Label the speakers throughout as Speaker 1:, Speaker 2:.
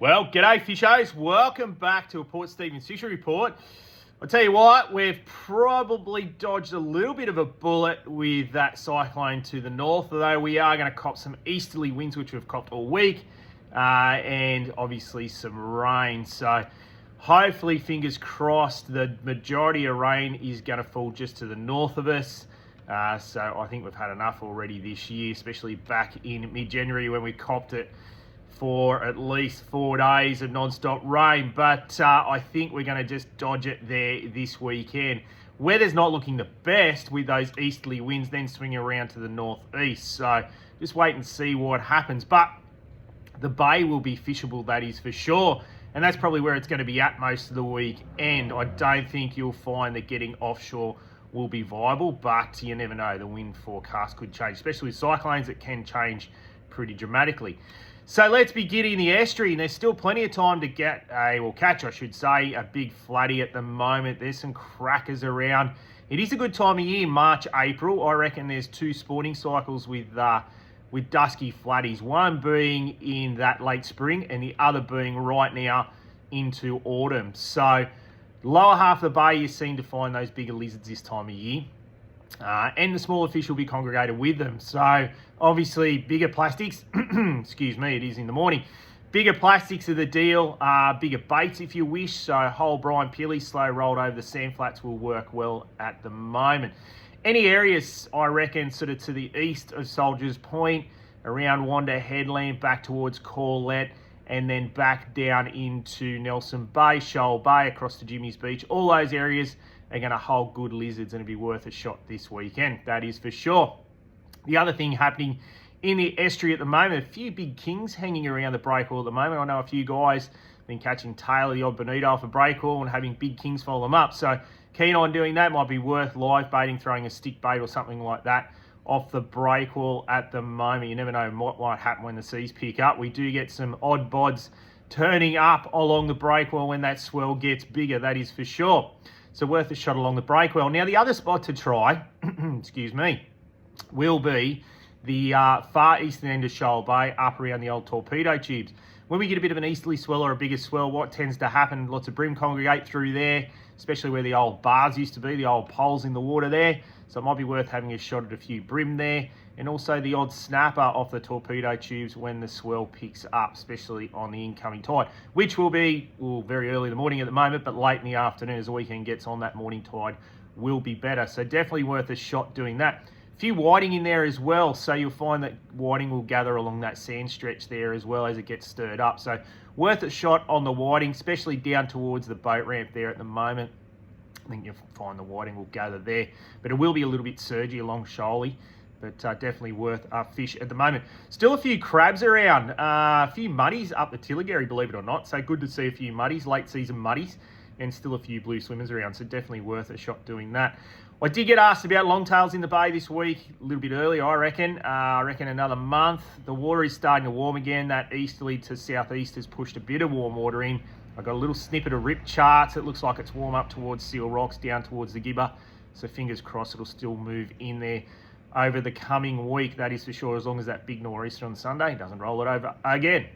Speaker 1: Well, g'day fishers. Welcome back to a Port Stephens Fishery Report. I'll tell you what, we've probably dodged a little bit of a bullet with that cyclone to the north, although we are going to cop some easterly winds, which we've copped all week, and obviously some rain. So hopefully, fingers crossed, the majority of rain is going to fall just to the north of us. So I think we've had enough already this year, especially back in mid-January when we copped it for at least 4 days of non-stop rain. But I think we're going to just dodge it there this weekend. Weather's not looking the best with those easterly winds then swinging around to the northeast. So just wait and see what happens. But the bay will be fishable, that is for sure. And that's probably where it's going to be at most of the weekend. I don't think you'll find that getting offshore will be viable, but you never know. The wind forecast could change, especially with cyclones. It can change pretty dramatically. So let's begin in the estuary, and there's still plenty of time to catch, a big flatty at the moment. There's some crackers around. It is a good time of year, March, April. I reckon there's 2 spawning cycles with dusky flatties, one being in that late spring and the other being right now into autumn. So lower half of the bay, you seem to find those bigger lizards this time of year. And the smaller fish will be congregated with them. So obviously bigger plastics, excuse me, it is in the morning. Bigger plastics are the deal, bigger baits if you wish. So whole brine pilly, slow rolled over the sand flats will work well at the moment. Any areas, I reckon, sort of to the east of Soldiers Point, around Wanda Headland, back towards Corlette, and then back down into Nelson Bay, Shoal Bay, across to Jimmy's Beach. All those areas are going to hold good lizards and it'll be worth a shot this weekend. That is for sure. The other thing happening in the estuary at the moment, a few big kings hanging around the breakwall at the moment. I know a few guys have been catching tail of the odd bonito off a breakwall and having big kings follow them up. So keen on doing that. Might be worth live baiting, throwing a stick bait or something like that off the breakwall at the moment. You never know what might happen when the seas pick up. We do get some odd bods turning up along the breakwall when that swell gets bigger, that is for sure. So worth a shot along the breakwell. Now the other spot to try, excuse me, will be the far eastern end of Shoal Bay, up around the old torpedo tubes. When we get a bit of an easterly swell or a bigger swell, what tends to happen, lots of bream congregate through there, especially where the old bars used to be, the old poles in the water there. So it might be worth having a shot at a few bream there, and also the odd snapper off the torpedo tubes when the swell picks up, especially on the incoming tide, which will be very early in the morning at the moment, but late in the afternoon as the weekend gets on, that morning tide will be better. So definitely worth a shot doing that. A few whiting in there as well, so you'll find that whiting will gather along that sand stretch there as well as it gets stirred up. So worth a shot on the whiting, especially down towards the boat ramp there at the moment. I think you'll find the whiting will gather there, but it will be a little bit surgy along shoaly, but definitely worth a fish at the moment. Still a few crabs around, a few muddies up the Tillagary, believe it or not. So good to see a few muddies, late season muddies, and still a few blue swimmers around. So definitely worth a shot doing that. I did get asked about longtails in the bay this week, a little bit early, I reckon. Another month. The water is starting to warm again. That easterly to southeast has pushed a bit of warm water in. I got a little snippet of rip charts. It looks like it's warm up towards Seal Rocks, down towards the Gibber. So fingers crossed it'll still move in there over the coming week. That is for sure, as long as that big nor'easter on Sunday doesn't roll it over again.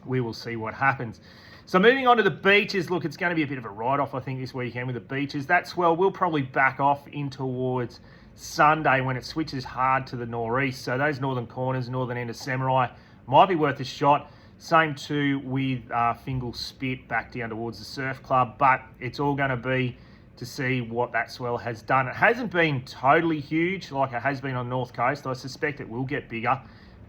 Speaker 1: We will see what happens. So moving on to the beaches, look, it's going to be a bit of a write-off, I think, this weekend with the beaches. That swell will probably back off in towards Sunday when it switches hard to the nor'east. So those northern corners, northern end of Samurai, might be worth a shot. Same too with Fingal Spit back down towards the Surf Club, but it's all going to be to see what that swell has done. It hasn't been totally huge like it has been on the North Coast. I suspect it will get bigger,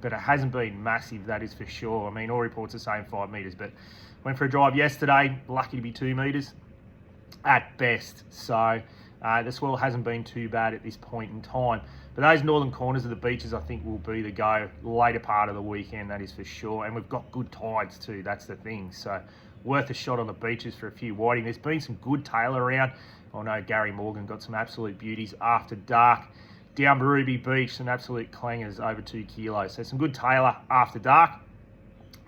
Speaker 1: but it hasn't been massive, that is for sure. I mean, all reports are saying 5 metres, but went for a drive yesterday, lucky to be 2 metres at best. So the swell hasn't been too bad at this point in time. But those northern corners of the beaches, I think, will be the go later part of the weekend, that is for sure. And we've got good tides too, that's the thing. So worth a shot on the beaches for a few whiting. There's been some good tail around. I know Gary Morgan got some absolute beauties after dark. Down Ruby Beach, some absolute clangers over 2 kilos. So some good tailer after dark.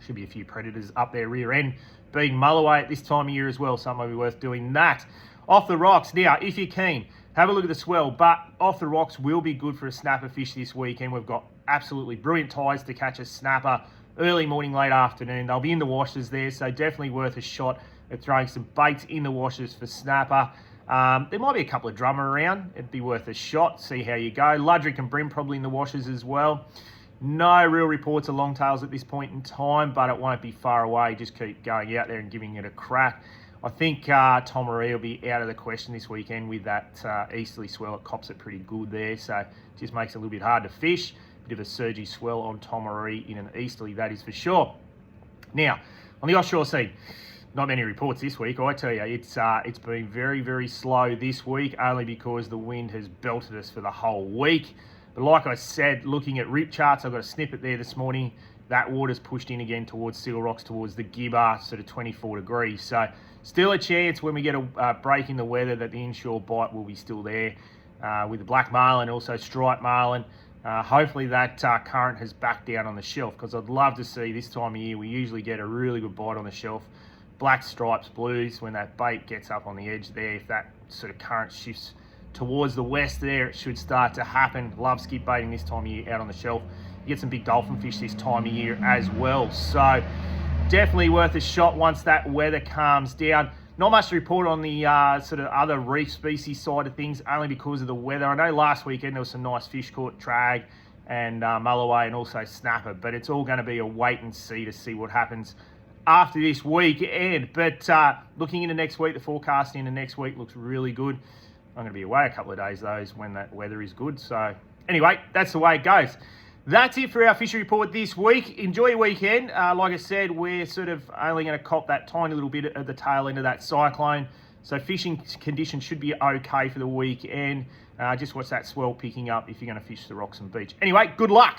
Speaker 1: Should be a few predators up their rear end being mulloway at this time of year as well. So it might be worth doing that. Off the rocks. Now, if you're keen, have a look at the swell, but off the rocks will be good for a snapper fish this weekend. We've got absolutely brilliant tides to catch a snapper early morning, late afternoon. They'll be in the washes there, so definitely worth a shot at throwing some baits in the washes for snapper. There might be a couple of drummer around. It'd be worth a shot, see how you go. Ludrick and brim probably in the washes as well. No real reports of longtails at this point in time, but it won't be far away. Just keep going out there and giving it a crack. I think Tomaree will be out of the question this weekend with that easterly swell. It cops it pretty good there, so it just makes it a little bit hard to fish. Bit of a surgy swell on Tomaree in an easterly, that is for sure. Now, on the offshore scene, not many reports this week. I tell you, it's been very, very slow this week, only because the wind has belted us for the whole week. But like I said, looking at rip charts, I've got a snippet there this morning. That water's pushed in again towards Seal Rocks, towards the Gibber, sort of 24 degrees. So still a chance when we get a break in the weather that the inshore bite will be still there with the black marlin, also striped marlin. Hopefully that current has backed down on the shelf, because I'd love to see this time of year, we usually get a really good bite on the shelf. Black stripes, blues, when that bait gets up on the edge there, if that sort of current shifts towards the west there, it should start to happen. Love skip baiting this time of year out on the shelf. You get some big dolphin fish this time of year as well. So definitely worth a shot once that weather calms down. Not much to report on the sort of other reef species side of things, only because of the weather. I know last weekend there was some nice fish caught, trag and mulloway and also snapper, but it's all going to be a wait and see to see what happens after this weekend. But looking into next week, the forecast into next week looks really good. I'm going to be away a couple of days, though, when that weather is good. So anyway, that's the way it goes. That's it for our fishery report this week. Enjoy your weekend. Like I said, we're sort of only going to cop that tiny little bit at the tail end of that cyclone. So fishing conditions should be okay for the weekend. Just watch that swell picking up if you're going to fish the rocks and beach. Anyway, good luck.